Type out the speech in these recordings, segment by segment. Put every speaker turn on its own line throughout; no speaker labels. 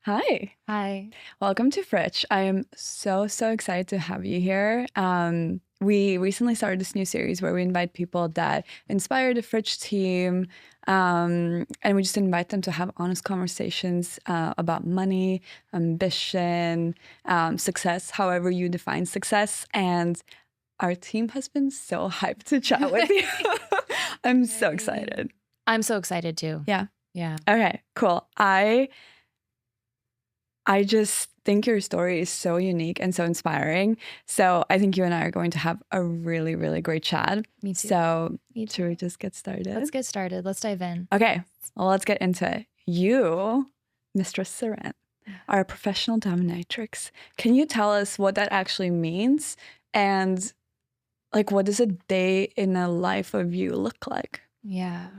Hi,
Hi.
welcome to Frich. I am so excited to have you here. We recently started this new series where we invite people that inspire the Frich team, and we just invite them to have honest conversations about money, ambition, success, however you define success. And our team has been so hyped to chat with you. I'm so excited.
I'm so excited too.
Yeah.
Yeah.
Okay, cool. I just think your story is so unique and so inspiring. So I think you and I are going to have a really great chat.
Me too.
So
Me too.
should we just get started?
Let's get started. Let's dive in.
Okay, well, let's get into it. You, Mistress Seren, are a professional dominatrix. Can you tell us what that actually means? And like, what does a day in a life of you look like?
Yeah.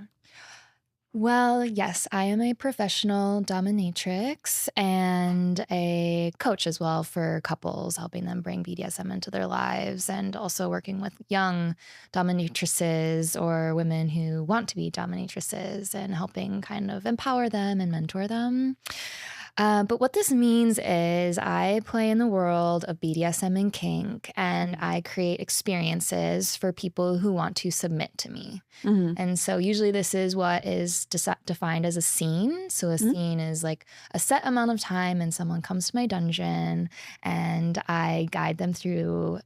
Well, yes, I am a professional dominatrix and a coach as well for couples, helping them bring BDSM into their lives and also working with young dominatrices or women who want to be dominatrices and helping kind of empower them and mentor them. But what this means is I play in the world of BDSM and kink, and I create experiences for people who want to submit to me.
Mm-hmm.
And so usually this is what is defined as a scene. So a scene is like a set amount of time and someone comes to my dungeon and I guide them through,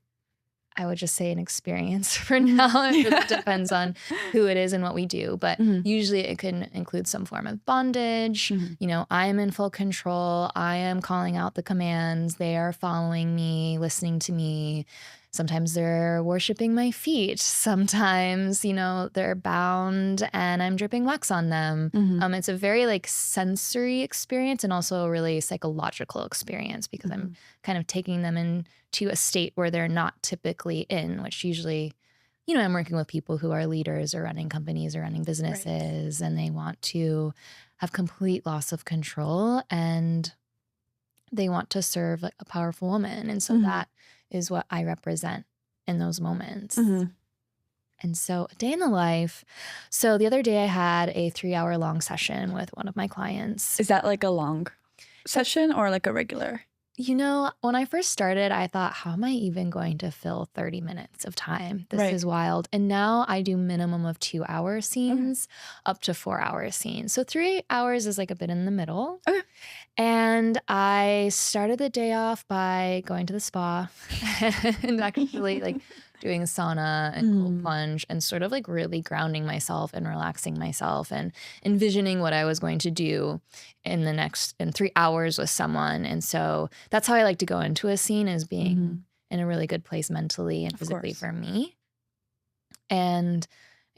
I would just say, an experience for now. It really depends on who it is and what we do. But usually it can include some form of bondage. You know, I am in full control. I am calling out the commands. They are following me, listening to me. Sometimes they're worshiping my feet. Sometimes, you know, they're bound and I'm dripping wax on them. It's a very like sensory experience and also a really psychological experience because I'm kind of taking them into a state where they're not typically in, which usually, you know, I'm working with people who are leaders or running companies or running businesses and they want to have complete loss of control and they want to serve like a powerful woman. And so that is what I represent in those moments. And so a day in the life. So the other day I had a 3-hour long session with one of my clients.
Is that like a long session or like a regular?
You know, when I first started, I thought, how am I even going to fill 30 minutes of time? This is wild. And now I do minimum of 2-hour scenes up to 4-hour scenes. So 3 hours is like a bit in the middle. And I started the day off by going to the spa and actually like doing a sauna and cold plunge and sort of like really grounding myself and relaxing myself and envisioning what I was going to do in 3 hours with someone. And so that's how I like to go into a scene, is being in a really good place mentally and physically for me. And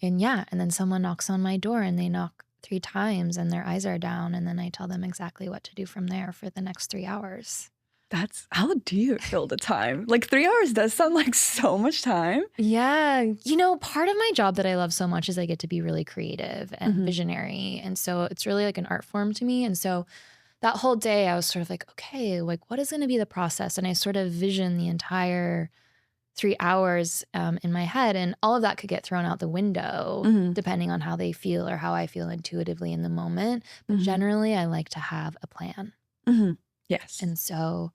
then someone knocks on my door and they knock 3 times and their eyes are down. And then I tell them exactly what to do from there for the next 3 hours.
How do you fill the time? Like 3 hours does sound like so much time.
Yeah. You know, part of my job that I love so much is I get to be really creative and visionary. And so it's really like an art form to me. And so that whole day I was sort of like, okay, like what is going to be the process? And I sort of vision the entire 3 hours in my head, and all of that could get thrown out the window depending on how they feel or how I feel intuitively in the moment. But generally I like to have a plan.
Yes.
And so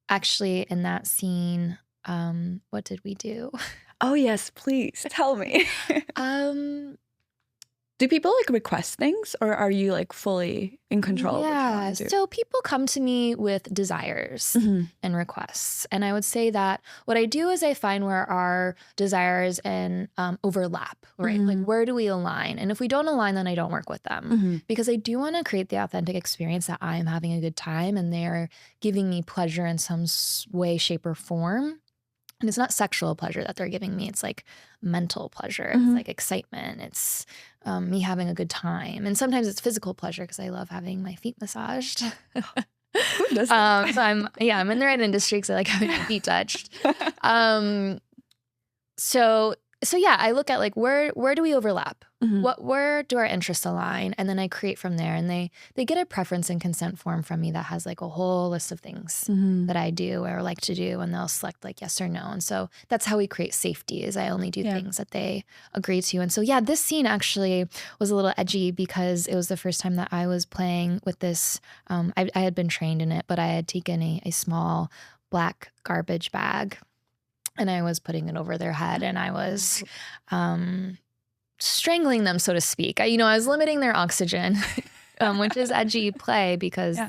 actually in that scene, what did we do?
Oh yes, please tell me. Do people like request things, or are you like fully in control of what you want to do?
So people come to me with desires and requests. And I would say that what I do is I find where our desires and overlap, right? Like where do we align? And if we don't align, then I don't work with them because I do want to create the authentic experience that I am having a good time and they're giving me pleasure in some way, shape, or form. And it's not sexual pleasure that they're giving me. It's like mental pleasure. It's like excitement. It's me having a good time. And sometimes it's physical pleasure because I love having my feet massaged.
Who does that?
So I'm in the right industry because I like having my feet touched. So yeah, I look at like where do we overlap? where do our interests align? And then I create from there, and they get a preference and consent form from me that has like a whole list of things that I do or like to do, and they'll select like yes or no. And so that's how we create safety, is I only do things that they agree to. And so yeah, this scene actually was a little edgy because it was the first time that I was playing with this. I had been trained in it, but I had taken a small black garbage bag and I was putting it over their head, and I was strangling them, so to speak. I was limiting their oxygen, which is edgy play because,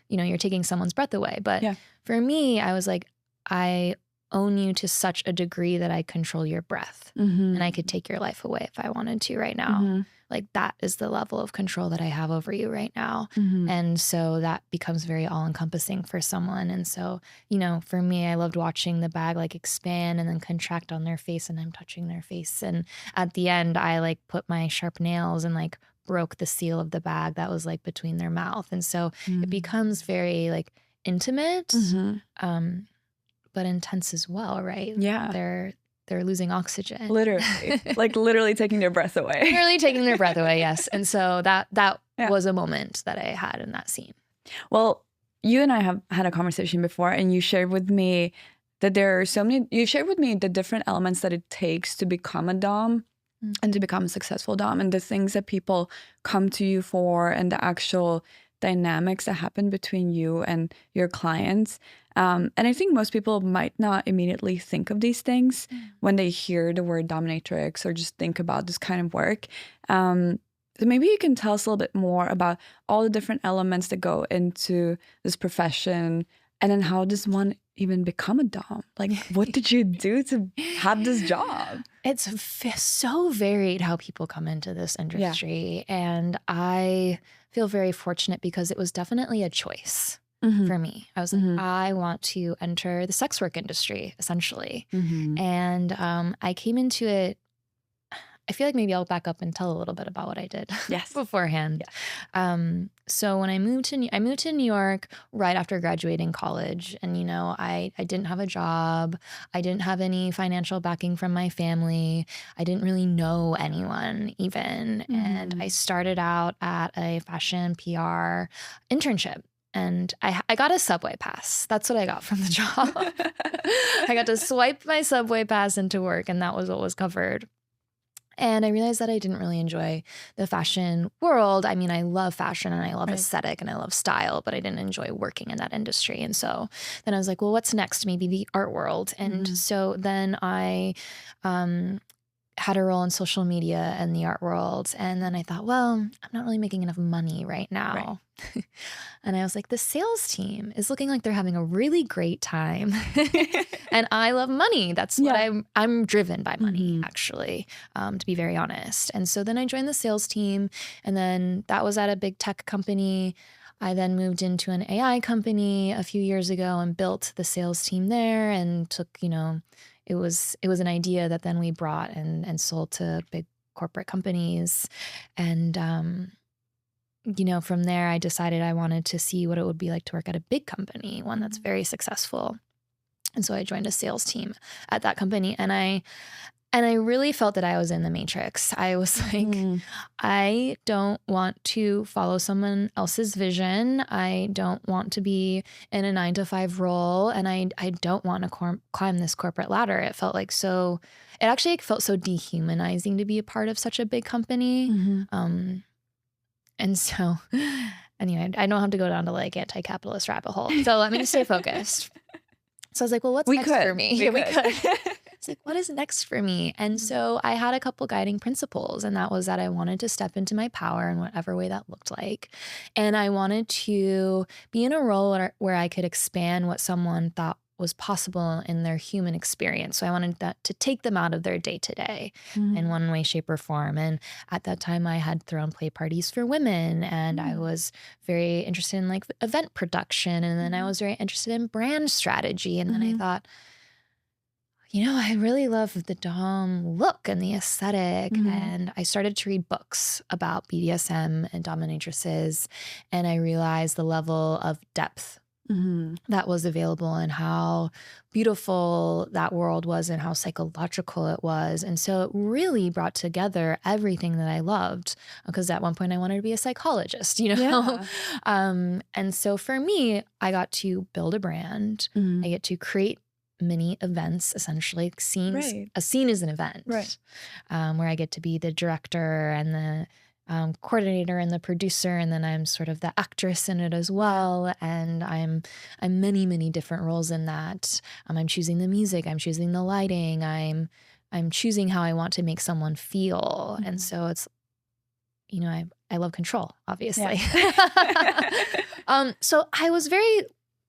you're taking someone's breath away. But for me, I was like, I own you to such a degree that I control your breath, and I could take your life away if I wanted to right now. Like, that is the level of control that I have over you right now. And so that becomes very all-encompassing for someone. And so, for me, I loved watching the bag like expand and then contract on their face, and I'm touching their face. And at the end, I like put my sharp nails and like broke the seal of the bag that was like between their mouth. And so it becomes very like intimate, but intense as well, right?
Yeah.
They're losing oxygen.
Literally. Like literally taking their breath away.
Literally taking their breath away, yes. And so that was a moment that I had in that scene.
Well, you and I have had a conversation before, and you shared with me that there are you shared with me the different elements that it takes to become a dom and to become a successful dom, and the things that people come to you for, and the actual dynamics that happen between you and your clients. And I think most people might not immediately think of these things when they hear the word dominatrix or just think about this kind of work. So maybe you can tell us a little bit more about all the different elements that go into this profession, and then how does one even become a dom? Like, what did you do to have this job?
It's so varied how people come into this industry. And I feel very fortunate because it was definitely a choice for me. I was like, I want to enter the sex work industry, essentially. And I came into it. I feel like maybe I'll back up and tell a little bit about what I did beforehand. So when I moved to New York right after graduating college, and I didn't have a job. I didn't have any financial backing from my family. I didn't really know anyone even. And I started out at a fashion PR internship. And I got a subway pass. That's what I got from the job. I got to swipe my subway pass into work, and that was what was covered. And I realized that I didn't really enjoy the fashion world. I mean, I love fashion and I love aesthetic and I love style, but I didn't enjoy working in that industry. And so then I was like, well, what's next? Maybe the art world. And so then I had a role in social media and the art world. And then I thought, well, I'm not really making enough money right now. And I was like, the sales team is looking like they're having a really great time. And I love money. That's what I'm driven by money, actually, to be very honest. And so then I joined the sales team, and then that was at a big tech company. I then moved into an AI company a few years ago and built the sales team there, and took, it was an idea that then we brought and sold to big corporate companies. And, from there, I decided I wanted to see what it would be like to work at a big company, one that's very successful. And so I joined a sales team at that company, and I really felt that I was in the Matrix. I was like, I don't want to follow someone else's vision. I don't want to be in a 9-to-5 role, and I don't want to climb this corporate ladder. It actually felt so dehumanizing to be a part of such a big company. And so, anyway, I don't have to go down to like anti-capitalist rabbit hole. So let me stay focused. So I was like, well, what's next for me? We could. It's like, what is next for me? And so I had a couple guiding principles, and that was that I wanted to step into my power in whatever way that looked like. And I wanted to be in a role where I could expand what someone thought was possible in their human experience. So I wanted that to take them out of their day-to-day in one way, shape, or form. And at that time, I had thrown play parties for women, and I was very interested in like event production. And then I was very interested in brand strategy. And then I thought, I really love the dom look and the aesthetic. And I started to read books about BDSM and dominatrices. And I realized the level of depth that was available and how beautiful that world was and how psychological it was. And so it really brought together everything that I loved, because at one point I wanted to be a psychologist, you know?
Yeah.
And so for me, I got to build a brand. I get to create mini events, essentially scenes.
Right.
A scene is an event,
Right.
where I get to be the director and the coordinator and the producer, and then I'm sort of the actress in it as well. And I'm many different roles in that. I'm choosing the music, I'm choosing the lighting, I'm choosing how I want to make someone feel. And so it's, you know, I love control, obviously. So I was very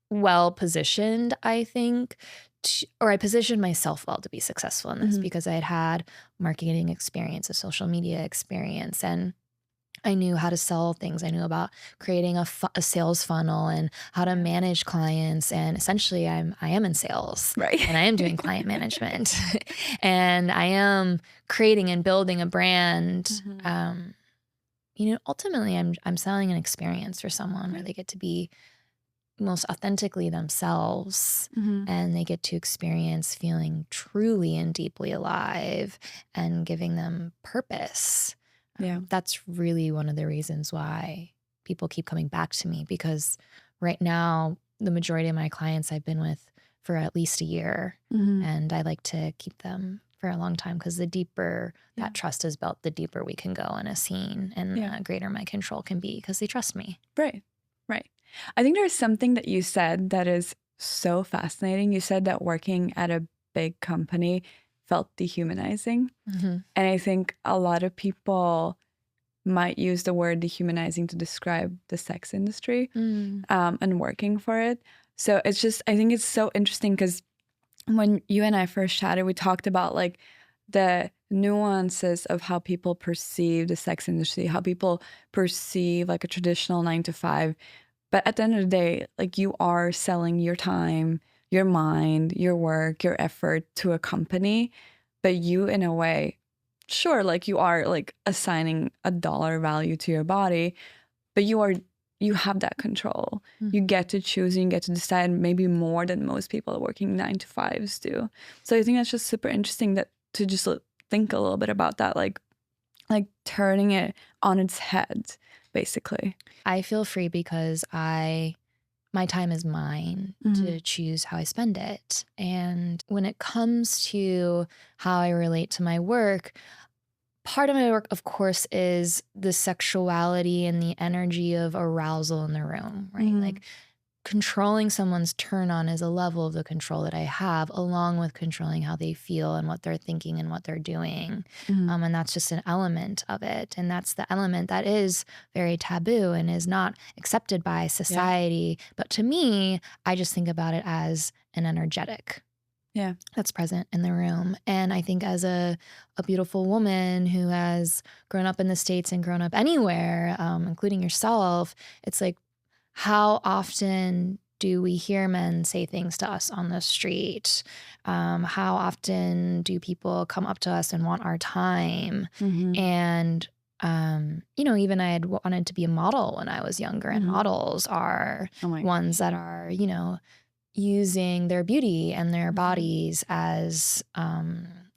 well positioned, I think, or I positioned myself well to be successful in this because I had marketing experience, a social media experience, and I knew how to sell things. I knew about creating a sales funnel and how to manage clients. And essentially, I am in sales,
Right.
and I am doing client management, and I am creating and building a brand. You know, ultimately, I'm selling an experience for someone where they get to be most authentically themselves, and they get to experience feeling truly and deeply alive and giving them purpose.
Yeah.
That's really one of the reasons why people keep coming back to me, because right now, the majority of my clients I've been with for at least a year, and I like to keep them for a long time, because the deeper that trust is built, the deeper we can go in a scene, and the greater my control can be because they trust me.
Right. Right. I think there's something that you said that is so fascinating. You said that working at a big company felt dehumanizing. And I think a lot of people might use the word dehumanizing to describe the sex industry and working for it. So it's just, I think it's so interesting because when you and I first chatted, we talked about like the nuances of how people perceive the sex industry, how people perceive like a traditional 9 to 5. But at the end of the day, like you are selling your time, your mind, your work, your effort to a company. But you, in a way, sure, like you are like assigning a dollar value to your body, but you have that control. You get to choose and you get to decide maybe more than most people working 9 to 5s do. So I think that's just super interesting that to just think a little bit about that, like turning it on its head, basically.
I feel free because my time is mine to choose how I spend it. And when it comes to how I relate to my work, part of my work, of course, is the sexuality and the energy of arousal in the room, right? Like controlling someone's turn on is a level of the control that I have, along with controlling how they feel and what they're thinking and what they're doing. And that's just an element of it. And that's the element that is very taboo and is not accepted by society. But to me, I just think about it as an energetic that's present in the room. And I think as a beautiful woman who has grown up in the States and grown up anywhere, including yourself, it's like, how often do we hear men say things to us on the street? How often do people come up to us and want our time? And, you know, even I had wanted to be a model when I was younger, and models are ones that are, you know, using their beauty and their bodies as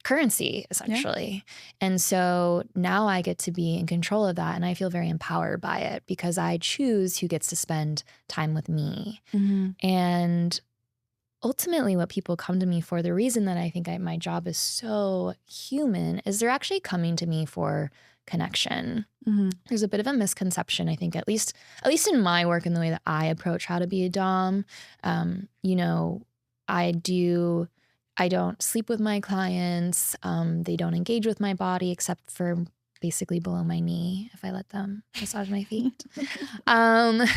currency, essentially. And so now I get to be in control of that, and I feel very empowered by it because I choose who gets to spend time with me. And ultimately what people come to me for, the reason that I think my job is so human, is they're actually coming to me for connection. There's a bit of a misconception, I think, at least in my work and the way that I approach how to be a dom. You know, I don't sleep with my clients. They don't engage with my body except for basically below my knee if I let them massage my feet. And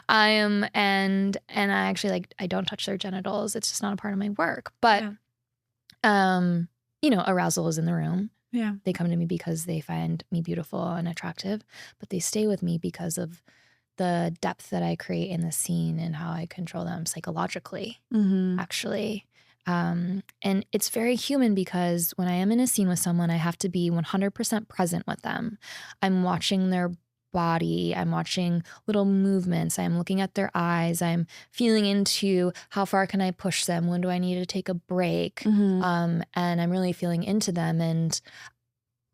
I actually I don't touch their genitals. It's just not a part of my work. But you know, arousal is in the room. They come to me because they find me beautiful and attractive, but they stay with me because of the depth that I create in the scene and how I control them psychologically, actually. And it's very human because when I am in a scene with someone, I have to be 100% present with them. I'm watching their body. I'm watching little movements. I'm looking at their eyes. I'm feeling into how far can I push them? When do I need to take a break? And I'm really feeling into them. And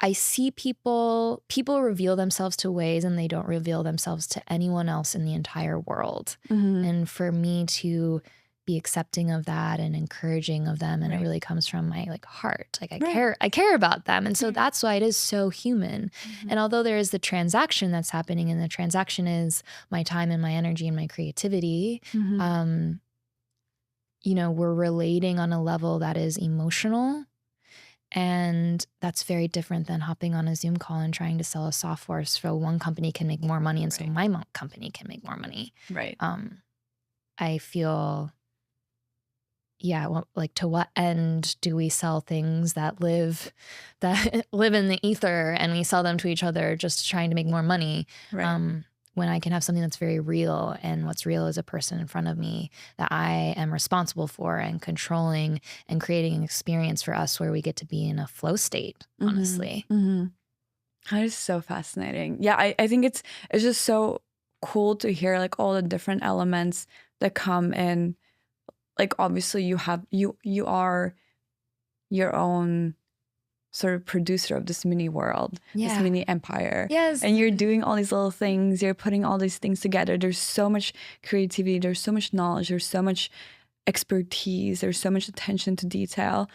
I see people reveal themselves to ways and they don't reveal themselves to anyone else in the entire world. And for me to be accepting of that and encouraging of them, and it really comes from my like heart. Like I care about them. And so that's why it is so human. And although there is the transaction that's happening, and the transaction is my time and my energy and my creativity, you know, we're relating on a level that is emotional. And that's very different than hopping on a Zoom call and trying to sell a software so one company can make more money and so my company can make more money.
Right.
I feel, well, like, to what end do we sell things that live in the ether, and we sell them to each other just trying to make more money?
Right.
When I can have something that's very real, and what's real is a person in front of me that I am responsible for and controlling and creating an experience for us where we get to be in a flow state, honestly.
That is so fascinating. Yeah, I think it's just so cool to hear like all the different elements that come in. Like obviously you are your own sort of producer of this mini world, this mini empire.
Yes.
And you're doing all these little things, you're putting all these things together. There's so much creativity, there's so much knowledge, there's so much expertise, there's so much attention to detail.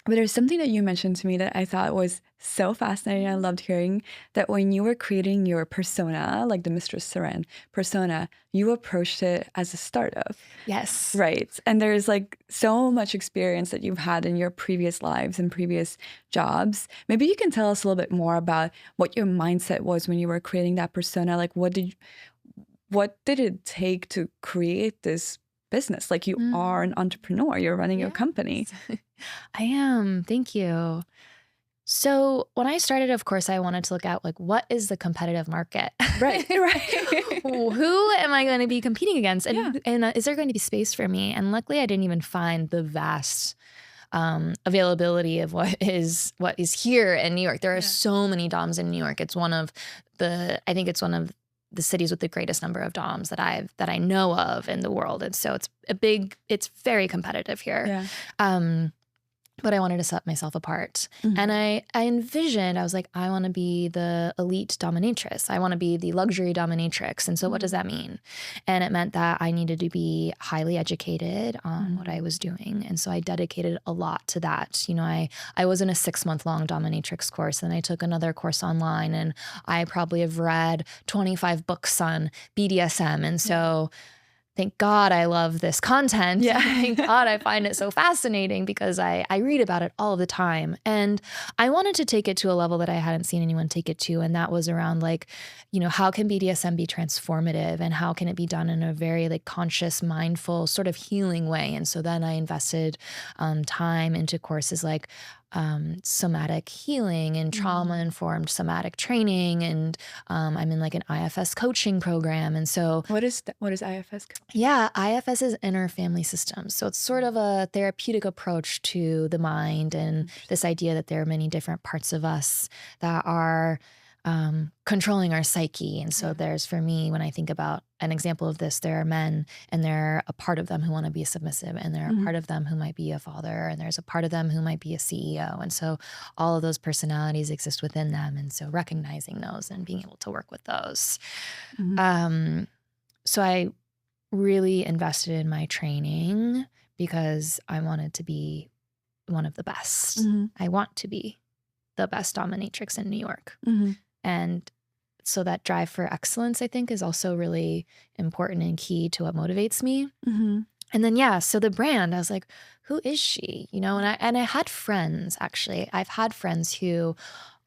But there's something that you mentioned to me that I thought was so fascinating. I loved hearing that when you were creating your persona, like the Mistress Seren persona, you approached it as a startup.
Yes.
Right. And there's like so much experience that you've had in your previous lives and previous jobs. Maybe you can tell us a little bit more about what your mindset was when you were creating that persona. Like what did it take to create this business? Like you are an entrepreneur, you're running your company.
I am. Thank you. So when I started, of course, I wanted to look at like, what is the competitive market?
Right.
Who am I going to be competing against? And is there going to be space for me? And luckily I didn't even find the vast availability of what is here in New York. There are so many DOMs in New York. It's one of the cities with the greatest number of DOMs that I know of in the world. And so it's very competitive here. But I wanted to set myself apart. And I envisioned, I was like, I want to be the elite dominatrix. I want to be the luxury dominatrix. And so what does that mean? And it meant that I needed to be highly educated on what I was doing. And so I dedicated a lot to that. You know, I was in a 6-month-long dominatrix course, and I took another course online, and I probably have read 25 books on BDSM. And so thank God I love this content. Thank God I find it so fascinating, because I read about it all the time. And I wanted to take it to a level that I hadn't seen anyone take it to. And that was around like, you know, how can BDSM be transformative, and how can it be done in a very like conscious, mindful, sort of healing way? And so then I invested time into courses like somatic healing and trauma-informed somatic training, and I'm in like an IFS coaching program. And so
what is IFS?
IFS is inner family systems. So it's sort of a therapeutic approach to the mind, and this idea that there are many different parts of us that are controlling our psyche. And so there's, for me, when I think about an example of this, there are men, and there are a part of them who want to be submissive, and there are a part of them who might be a father, and there's a part of them who might be a CEO. And so all of those personalities exist within them. And so recognizing those and being able to work with those. So I really invested in my training because I wanted to be one of the best. I want to be the best dominatrix in New York. And so that drive for excellence, I think, is also really important and key to what motivates me. And then, so the brand, I was like, who is she? You know, and I had friends, actually. I've had friends who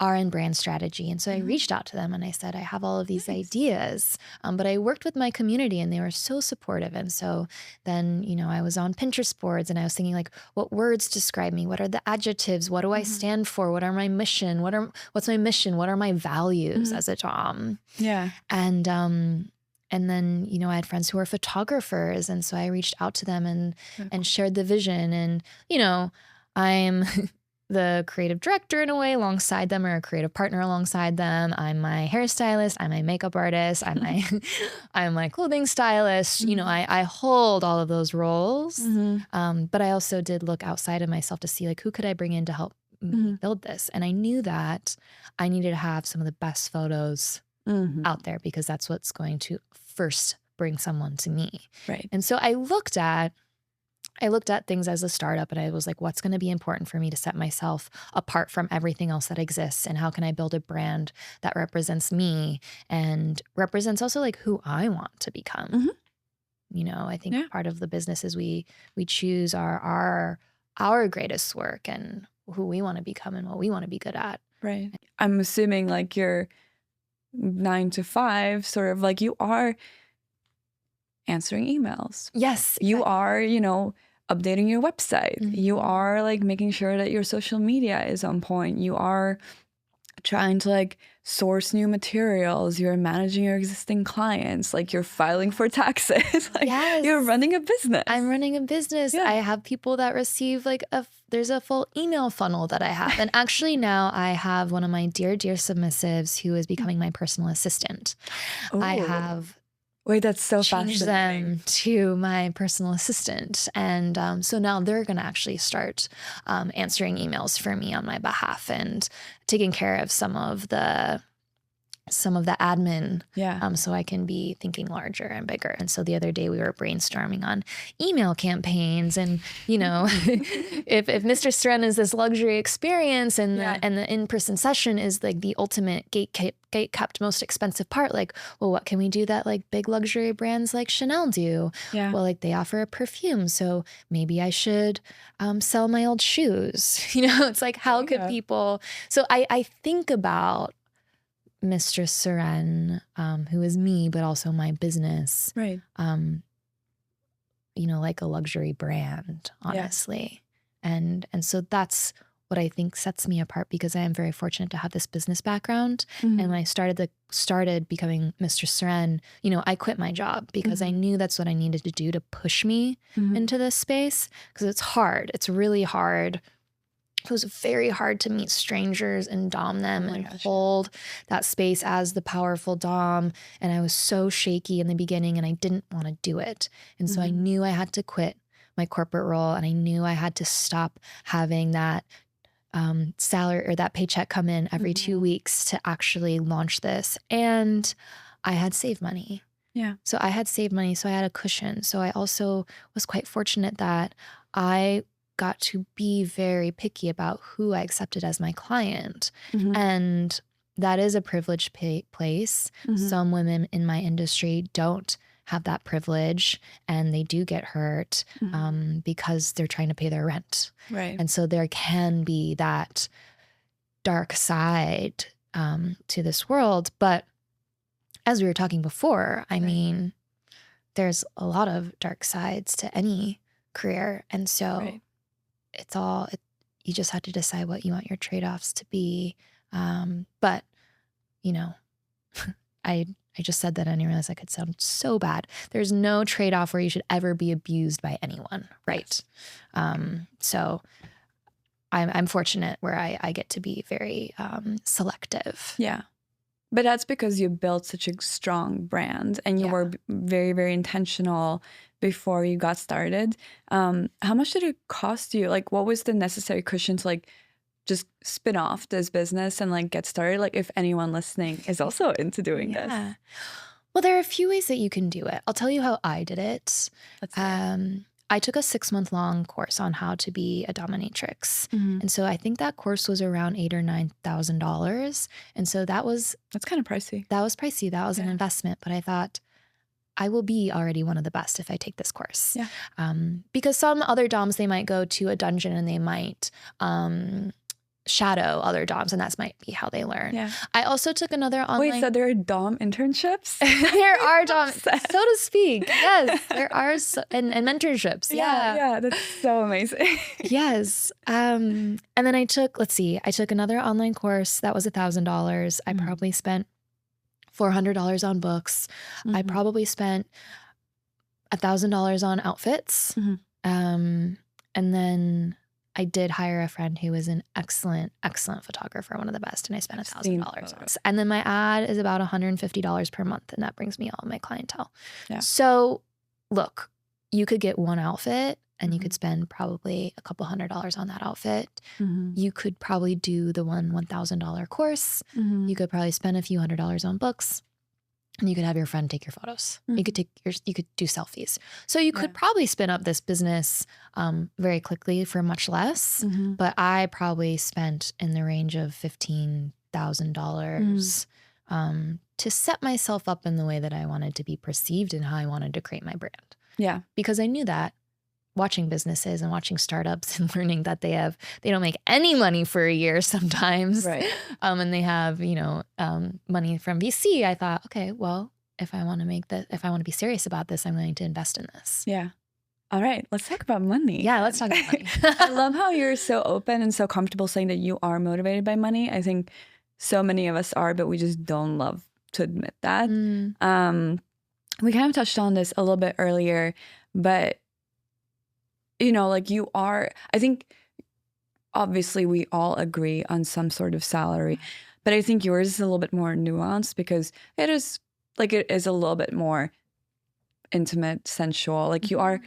are in brand strategy. And so I reached out to them and I said, I have all of these ideas, but I worked with my community and they were so supportive. And so then, you know, I was on Pinterest boards and I was thinking like, what words describe me? What are the adjectives? What do I stand for? What are my mission? What's my mission? What are my values as a Dom? And then, you know, I had friends who were photographers. And so I reached out to them and shared the vision. And, you know, I'm the creative director in a way alongside them, or a creative partner alongside them. I'm my hairstylist. I'm my makeup artist. I'm my clothing stylist. You know, I hold all of those roles. But I also did look outside of myself to see like, who could I bring in to help me build this? And I knew that I needed to have some of the best photos out there, because that's what's going to first bring someone to me.
Right.
And so I looked at things as a startup, and I was like, what's going to be important for me to set myself apart from everything else that exists? And how can I build a brand that represents me and represents also like who I want to become? You know, I think part of the business is we choose our greatest work and who we want to become and what we want to be good at.
Right. I'm assuming like your 9 to 5 sort of like you are answering emails.
Yes.
Exactly. You are, you know, updating your website. You are like making sure that your social media is on point. You are trying to like source new materials. You're managing your existing clients. Like you're filing for taxes. Like you're running a business.
I'm running a business. I have people that receive like there's a full email funnel that I have. And actually now I have one of my dear submissives who is becoming my personal assistant. I have
that's so
changed
fascinating.
them to my personal assistant. And so now they're going to actually start answering emails for me on my behalf and taking care of some of the admin, so I can be thinking larger and bigger. And so the other day we were brainstorming on email campaigns, and you know, if Mistress Seren is this luxury experience, and the in-person session is like the ultimate gate-kept most expensive part, like, well, what can we do that like big luxury brands like Chanel do? Well, like they offer a perfume, so maybe I should sell my old shoes. You know, it's like, how could people? So I think about Mistress Seren, who is me, but also my business,
right?
You know, like a luxury brand, honestly. And so that's what I think sets me apart, because I am very fortunate to have this business background. And when I started becoming Mistress Seren, you know, I quit my job because I knew that's what I needed to do to push me into this space, because it's hard. It's really hard. It was very hard to meet strangers and dom them and hold that space as the powerful dom. And I was so shaky in the beginning, and I didn't want to do it. And so I knew I had to quit my corporate role, and I knew I had to stop having that salary or that paycheck come in every 2 weeks to actually launch this. And I had saved money. So I had saved money, so I had a cushion. So I also was quite fortunate that I got to be very picky about who I accepted as my client. And that is a privileged place. Some women in my industry don't have that privilege, and they do get hurt because they're trying to pay their rent.
Right.
And so there can be that dark side to this world. But as we were talking before, I mean, there's a lot of dark sides to any career. And so you just have to decide what you want your trade-offs to be. But, you know, I just said that and I realized I could sound so bad. There's no trade-off where you should ever be abused by anyone, right? So I'm fortunate where I get to be very selective.
Yeah. But that's because you built such a strong brand, and you were very, very intentional before you got started. How much did it cost you? Like, what was the necessary cushion to like just spin off this business and like get started? Like, if anyone listening is also into doing this.
Well, there are a few ways that you can do it. I'll tell you how I did it. I took a 6-month-long course on how to be a dominatrix. And so I think that course was around $8,000 or $9,000. And so that's
kind of pricey.
That was pricey. That was an investment. But I thought, I will be already one of the best if I take this course. Because some other doms, they might go to a dungeon and they might shadow other doms, and that might be how they learn. I also took another online...
Wait, so there are dom internships?
There are doms, so to speak. Yes, there are, and mentorships.
Yeah, that's so amazing.
Yes. And then I took another online course that was $1,000. I probably spent $400 on books. I probably spent $1,000 on outfits. And then I did hire a friend who was an excellent, excellent photographer, one of the best, and I spent $1,000 on. And then my ad is about $150 per month, and that brings me all my clientele.
Yeah.
So look, you could get one outfit and you could spend probably a couple $100s on that outfit. You could probably do the $1,000 course. You could probably spend a few $100s on books. And you could have your friend take your photos. You could do selfies. So you could probably spin up this business very quickly for much less. But I probably spent in the range of $15,000 to set myself up in the way that I wanted to be perceived and how I wanted to create my brand.
Yeah.
Because I knew that watching businesses and watching startups and learning that they don't make any money for a year sometimes.
Right.
And they have, money from VC. I thought, okay, well, if I want to be serious about this, I'm going to invest in this.
Yeah. All right. Let's talk about money.
Yeah, let's talk about money.
I love how you're so open and so comfortable saying that you are motivated by money. I think so many of us are, but we just don't love to admit that. We kind of touched on this a little bit earlier, but you are, I think obviously we all agree on some sort of salary, but I think yours is a little bit more nuanced because it is a little bit more intimate, sensual. Like you are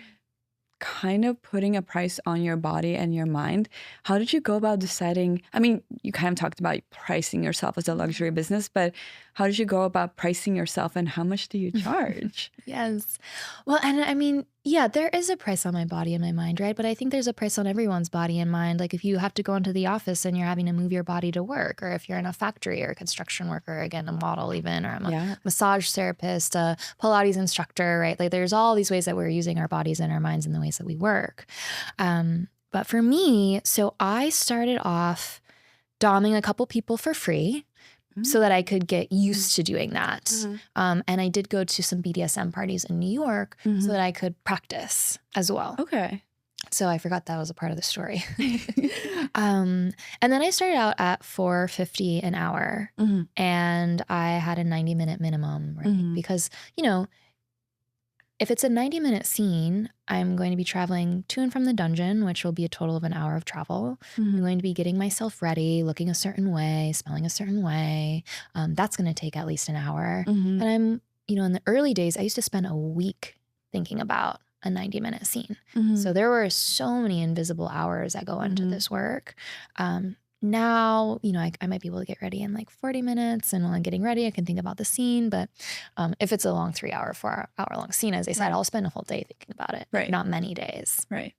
kind of putting a price on your body and your mind. How did you go about deciding? I mean, you kind of talked about pricing yourself as a luxury business, but how did you go about pricing yourself and how much do you charge?
Yes. Well, and I mean, yeah, there is a price on my body and my mind, right? But I think there's a price on everyone's body and mind. Like if you have to go into the office and you're having to move your body to work, or if you're in a factory or a construction worker, again, a model even, or I'm a massage therapist, a Pilates instructor, right? Like there's all these ways that we're using our bodies and our minds in the ways that we work. But for me, so I started off doming a couple people for free so that I could get used to doing that. And I did go to some BDSM parties in New York so that I could practice as well.
Okay.
So I forgot that was a part of the story. And then I started out at $4.50 an hour and I had a 90-minute minimum, right? Because, if it's a 90-minute scene, I'm going to be traveling to and from the dungeon, which will be a total of an hour of travel. I'm going to be getting myself ready, looking a certain way, smelling a certain way. That's going to take at least an hour. And I'm, in the early days, I used to spend a week thinking about a 90-minute scene. So there were so many invisible hours that go into this work. Now, I might be able to get ready in like 40 minutes. And while I'm getting ready, I can think about the scene. But if it's a long 3-hour, 4-hour-long scene, as I said, I'll spend a whole day thinking about it.
Right.
Not many days.
Right.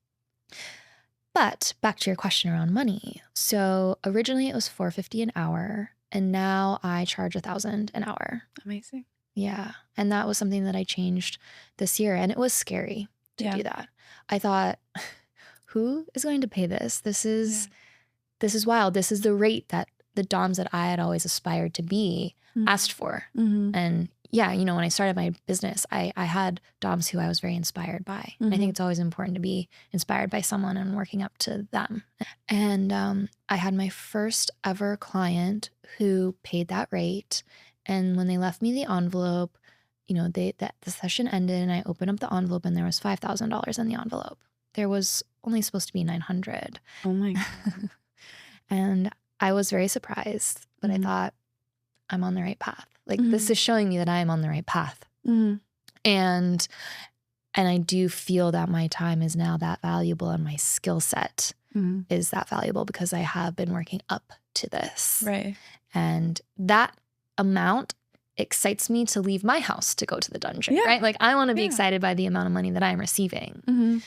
But back to your question around money. So originally it was $4.50 an hour. And now I charge $1,000 an hour.
Amazing.
Yeah. And that was something that I changed this year. And it was scary to do that. I thought, who is going to pay this? This is wild. This is the rate that the doms that I had always aspired to be asked for. And yeah, when I started my business, I had doms who I was very inspired by. And I think it's always important to be inspired by someone and working up to them. And I had my first ever client who paid that rate. And when they left me the envelope, the session ended and I opened up the envelope and there was $5,000 in the envelope. There was only supposed to be $900.
Oh my God.
And I was very surprised, but I thought, I'm on the right path. Like this is showing me that I am on the right path. And I do feel that my time is now that valuable and my skill set is that valuable because I have been working up to this.
Right.
And that amount excites me to leave my house to go to the dungeon, right? Like I want to be excited by the amount of money that I'm receiving.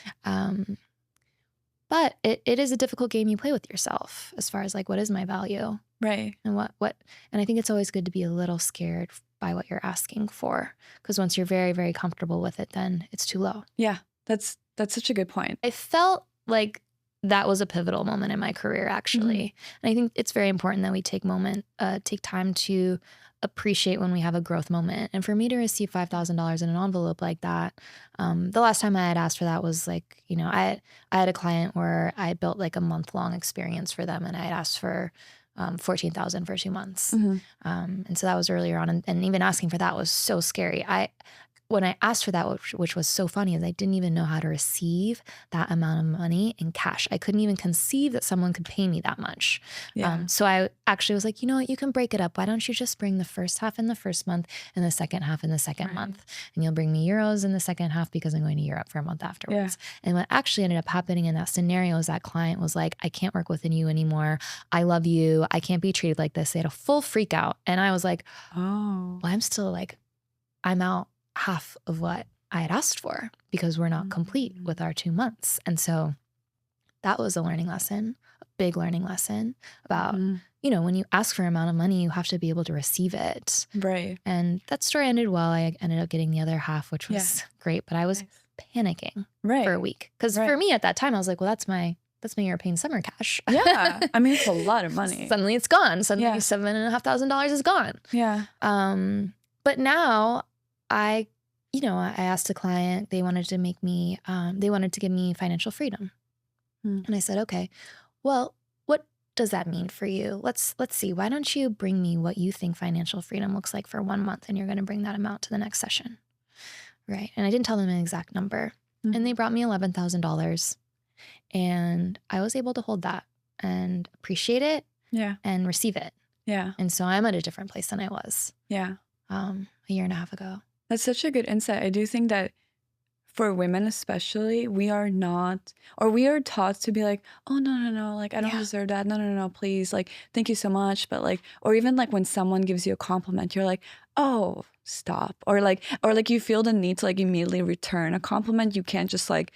But it is a difficult game you play with yourself as far as like, what is my value?
Right.
And and I think it's always good to be a little scared by what you're asking for. Because once you're very, very comfortable with it, then it's too low.
Yeah, that's such a good point.
I felt like that was a pivotal moment in my career, actually. And I think it's very important that we take time to appreciate when we have a growth moment. And for me to receive $5,000 in an envelope like that, the last time I had asked for that was like, I had a client where I built like a month-long experience for them and I had asked for $14,000 for 2 months. And so that was earlier on. And even asking for that was so scary. when I asked for that, which was so funny, is I didn't even know how to receive that amount of money in cash. I couldn't even conceive that someone could pay me that much.
Yeah.
So I actually was like, you know what, you can break it up. Why don't you just bring the first half in the first month and the second half in the second month? And you'll bring me euros in the second half because I'm going to Europe for a month afterwards. And what actually ended up happening in that scenario is that client was like, I can't work with you anymore. I love you. I can't be treated like this. They had a full freak out. And I was like,
oh,
well, I'm still like, I'm out half of what I had asked for because we're not complete with our 2 months. And so that was a learning lesson, a big learning lesson about, you know, when you ask for an amount of money, you have to be able to receive it.
Right.
And that story ended well. I ended up getting the other half, which was great, but I was panicking for a week. Because for me at that time, I was like, well, that's my European summer cash.
Yeah. I mean, it's a lot of money.
Suddenly it's gone. Suddenly $7,500 is gone.
Yeah.
But now I asked a client, they wanted to make me, they wanted to give me financial freedom. And I said, okay, well, what does that mean for you? Let's see. Why don't you bring me what you think financial freedom looks like for 1 month, and you're going to bring that amount to the next session. Right. And I didn't tell them an exact number. And they brought me $11,000. And I was able to hold that and appreciate it and receive it.
Yeah.
And so I'm at a different place than I was a year and a half ago.
That's such a good insight. I do think that for women especially, we are not, or we are taught to be like, oh, no, like, I don't deserve that. No, please. Like, thank you so much. But like, or even like when someone gives you a compliment, you're like, oh, stop. Or like you feel the need to like immediately return a compliment. You can't just like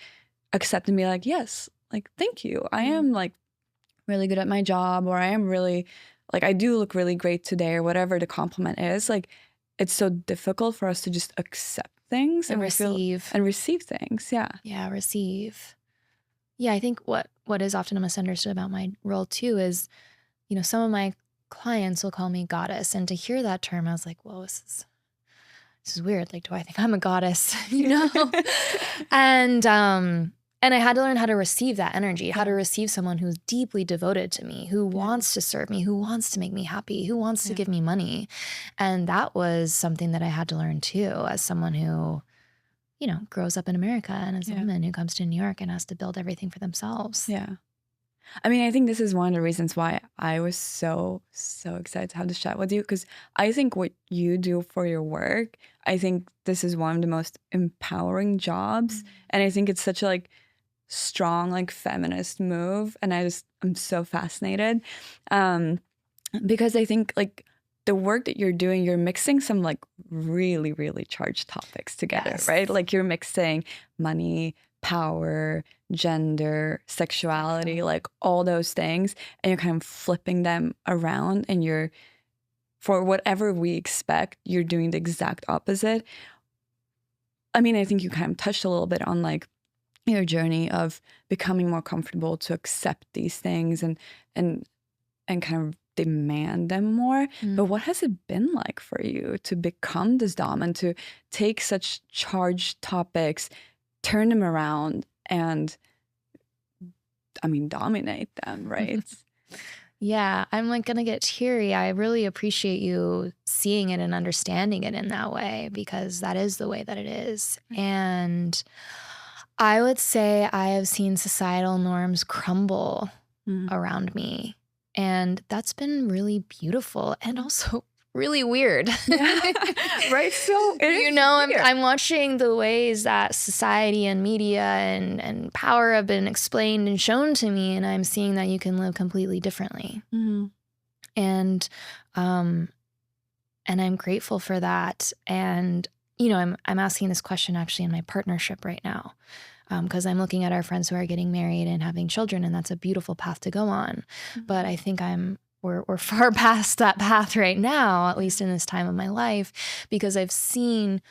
accept and be like, yes, like, thank you. I am like really good at my job, or I am really, like, I do look really great today, or whatever the compliment is. Like, it's so difficult for us to just accept things
and receive
things. Yeah,
receive. I think what is often misunderstood about my role too is, you know, some of my clients will call me goddess, and to hear that term, I was like, whoa, this is weird. Like, do I think I'm a goddess? You know? And I had to learn how to receive that energy, how to receive someone who's deeply devoted to me, who wants to serve me, who wants to make me happy, who wants to give me money. And that was something that I had to learn too, as someone who, you know, grows up in America and is a woman who comes to New York and has to build everything for themselves.
Yeah. I mean, I think this is one of the reasons why I was so excited to have this chat with you, because I think what you do for your work, I think this is one of the most empowering jobs. And I think it's such a like strong like feminist move, and I'm so fascinated because I think like the work that you're doing, you're mixing some like really, really charged topics together, right? Like you're mixing money, power, gender, sexuality, like all those things, and you're kind of flipping them around, and you're, for whatever we expect, you're doing the exact opposite. I mean, I think you kind of touched a little bit on like your journey of becoming more comfortable to accept these things and kind of demand them more. But what has it been like for you to become this dom and to take such charged topics, turn them around, and I mean, dominate them, right?
Yeah, I'm like gonna get teary. I really appreciate you seeing it and understanding it in that way, because that is the way that it is. And I would say I have seen societal norms crumble around me. And that's been really beautiful and also really weird.
Right? So,
you know, I'm watching the ways that society and media and power have been explained and shown to me, and I'm seeing that you can live completely differently. And I'm grateful for that. And you know, I'm asking this question actually in my partnership right now, because I'm looking at our friends who are getting married and having children, and that's a beautiful path to go on. But I think we're far past that path right now, at least in this time of my life, because I've seen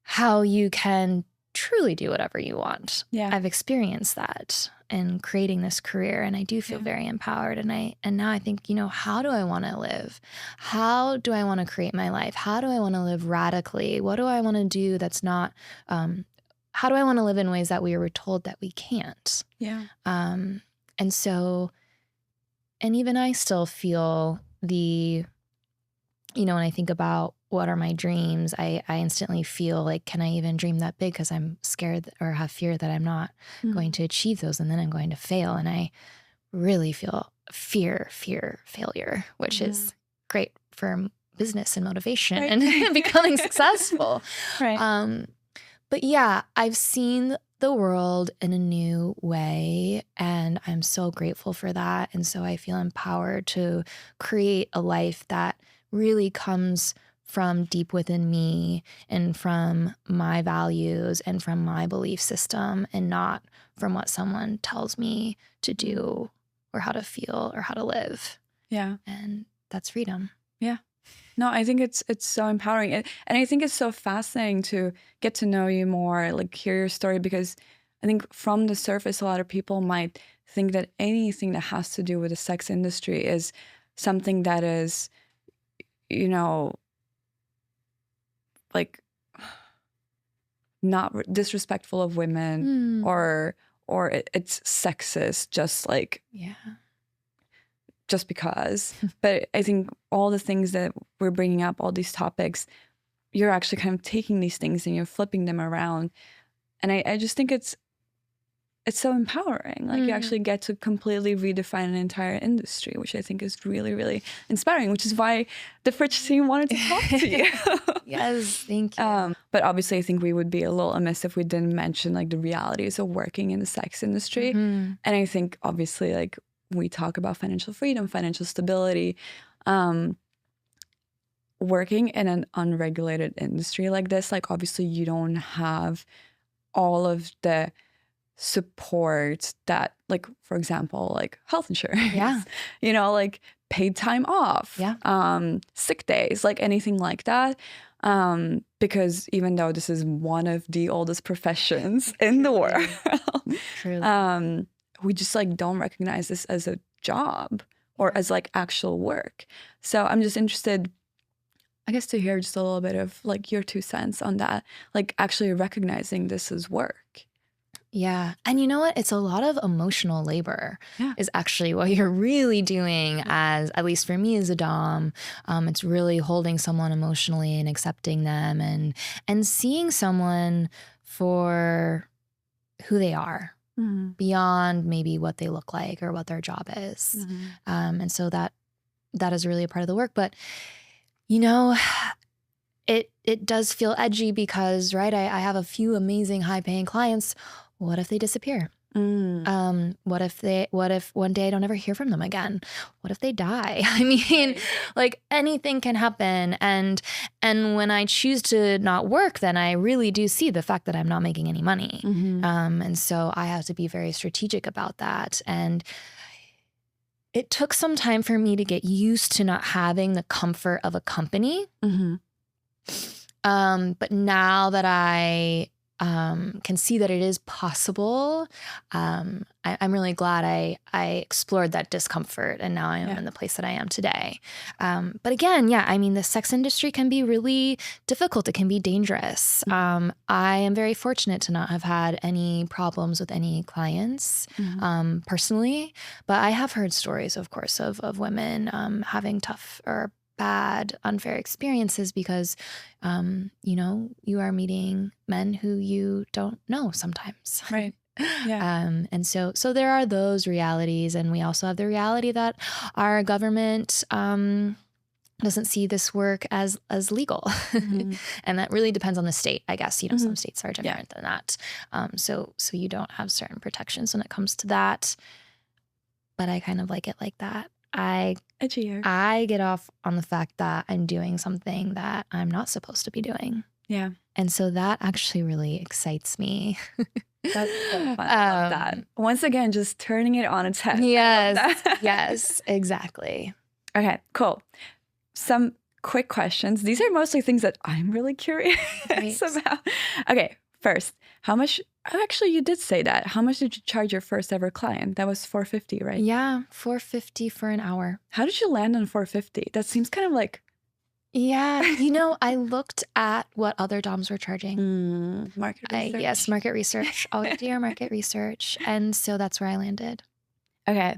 how you can truly do whatever you want. I've experienced that in creating this career, and I do feel very empowered. And now I think, you know, how do I want to live? How do I want to create my life? How do I want to live radically? What do I want to do that's not, how do I want to live in ways that we were told that we can't? And so, and even I still feel the, you know, when I think about what are my dreams, I instantly feel like, can I even dream that big? Because I'm scared or have fear that I'm not going to achieve those, and then I'm going to fail. And I really feel fear, failure, which is great for business and motivation and becoming successful.
Right.
But yeah, I've seen the world in a new way, and I'm so grateful for that. And so I feel empowered to create a life that really comes from deep within me and from my values and from my belief system, and not from what someone tells me to do or how to feel or how to live.
Yeah.
And that's freedom.
Yeah. No, I think it's so empowering. And I think it's so fascinating to get to know you more, like hear your story, because I think from the surface, a lot of people might think that anything that has to do with the sex industry is something that is, you know, like not disrespectful of women or it's sexist, just like just because. But I think all the things that we're bringing up, all these topics, you're actually kind of taking these things and you're flipping them around. And I just think it's so empowering. Like you actually get to completely redefine an entire industry, which I think is really, really inspiring, which is why the Frich team wanted to talk to you.
Yes, thank you.
But obviously I think we would be a little amiss if we didn't mention like the realities of working in the sex industry. And I think obviously like we talk about financial freedom, financial stability, working in an unregulated industry like this, like obviously you don't have all of the support that, like, for example, like health insurance, you know, like paid time off, sick days, like anything like that. Because even though this is one of the oldest professions in the world, we just like don't recognize this as a job or as like actual work. So I'm just interested, I guess, to hear just a little bit of like your 2 cents on that, like actually recognizing this as work.
Yeah. And you know what? It's a lot of emotional labor is actually what you're really doing as, at least for me as a Dom. It's really holding someone emotionally and accepting them and seeing someone for who they are beyond maybe what they look like or what their job is. And so that is really a part of the work. But, you know, it does feel edgy because, right, I have a few amazing high paying clients. What if they disappear? What if one day I don't ever hear from them again? What if they die? I mean, like anything can happen. And when I choose to not work, then I really do see the fact that I'm not making any money. And so I have to be very strategic about that. And it took some time for me to get used to not having the comfort of a company. But now that I can see that it is possible, I'm really glad I explored that discomfort, and now I am in the place that I am today. But again, I mean, the sex industry can be really difficult. It can be dangerous. I am very fortunate to not have had any problems with any clients personally, but I have heard stories, of course, of women having tough or bad, unfair experiences because, you know, you are meeting men who you don't know sometimes.
Right. Yeah.
And so there are those realities. And we also have the reality that our government doesn't see this work as legal. And that really depends on the state, I guess. You know, some states are different than that. So you don't have certain protections when it comes to that. But I kind of like it like that. I get off on the fact that I'm doing something that I'm not supposed to be doing. Yeah. And so that actually really excites me.
That's so fun. I love that. Once again, just turning it on its head.
Yes. Yes, exactly.
Okay, cool. Some quick questions. These are mostly things that I'm really curious about. Okay, first, how much... Actually, you did say that. How much did you charge your first ever client? That was $450, right?
Yeah, $450 for an hour.
How did you land on $450? That seems kind of like...
Yeah, you know, I looked at what other DOMs were charging.
Market research.
Yes, market research. Always do your market research. And so that's where I landed.
Okay.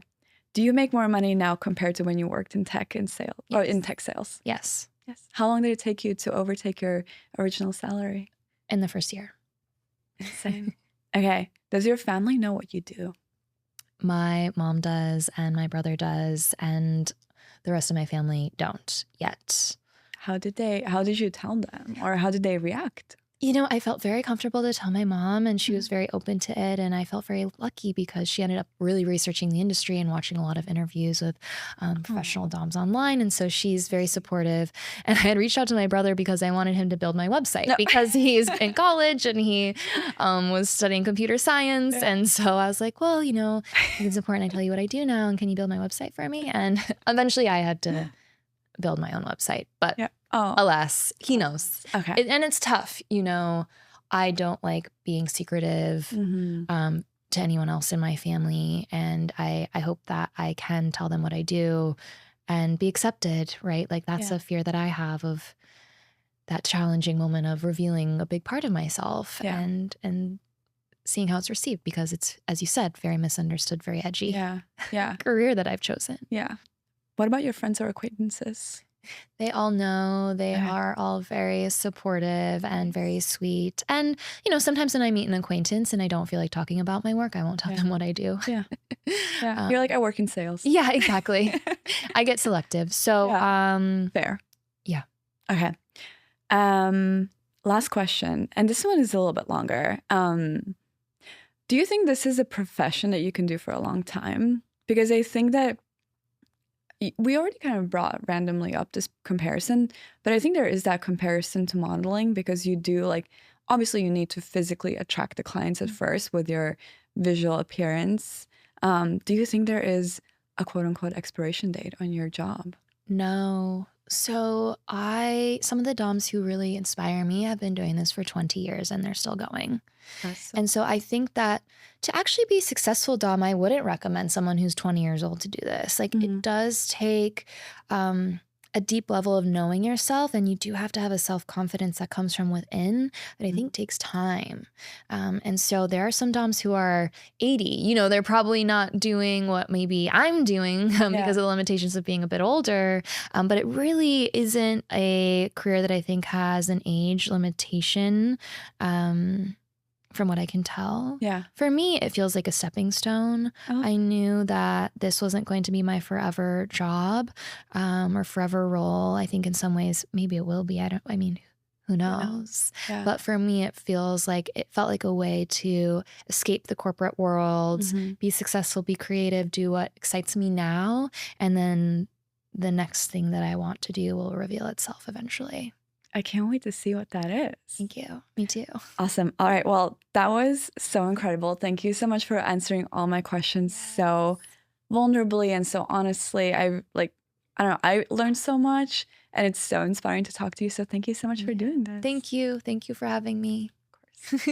Do you make more money now compared to when you worked in tech and sales or in tech sales?
Yes.
Yes. How long did it take you to overtake your original salary?
In the first year.
Insane. Okay. Does your family know what you do?
My mom does, and my brother does, and the rest of my family don't yet.
How did you tell them, or how did they react?
You know, I felt very comfortable to tell my mom, and she was very open to it. And I felt very lucky because she ended up really researching the industry and watching a lot of interviews with professional doms online. And so she's very supportive. And I had reached out to my brother because I wanted him to build my website because he's in college and he was studying computer science.
Yeah.
And so I was like, well, you know, it's important I tell you what I do now. And can you build my website for me? And eventually I had to build my own website. But alas, he knows.
Okay.
And it's tough. You know, I don't like being secretive to anyone else in my family. And I hope that I can tell them what I do and be accepted, right? Like that's a fear that I have of that challenging moment of revealing a big part of myself and seeing how it's received, because it's, as you said, very misunderstood, very edgy career that I've chosen.
Yeah. What about your friends or acquaintances?
They all know. They are all very supportive and very sweet. And, you know, sometimes when I meet an acquaintance and I don't feel like talking about my work, I won't tell them what I do.
Yeah. You're like, I work in sales.
Yeah, exactly. I get selective. So,
fair.
Yeah.
Okay. Last question. And this one is a little bit longer. Do you think this is a profession that you can do for a long time? Because I think that we already kind of brought randomly up this comparison, but I think there is that comparison to modeling, because you do, like, obviously you need to physically attract the clients at first with your visual appearance. Do you think there is a quote unquote expiration date on your job?
No. So some of the doms who really inspire me have been doing this for 20 years and they're still going. And so I think that to actually be a successful dom, I wouldn't recommend someone who's 20 years old to do this. Like it does take a deep level of knowing yourself, and you do have to have a self-confidence that comes from within that I think takes time. And so there are some doms who are 80, you know, they're probably not doing what maybe I'm doing because of the limitations of being a bit older. But it really isn't a career that I think has an age limitation. From what I can tell.
Yeah.
For me, it feels like a stepping stone. I knew that this wasn't going to be my forever job or forever role. I think in some ways, maybe it will be. Who knows? Yeah. But for me, it felt like a way to escape the corporate world, be successful, be creative, do what excites me now. And then the next thing that I want to do will reveal itself eventually.
I can't wait to see what that is.
Thank you. Me too.
Awesome. All right. Well, that was so incredible. Thank you so much for answering all my questions so vulnerably and so honestly. I learned so much, and it's so inspiring to talk to you. So thank you so much for doing this.
Thank you. Thank you for having me.
Of course.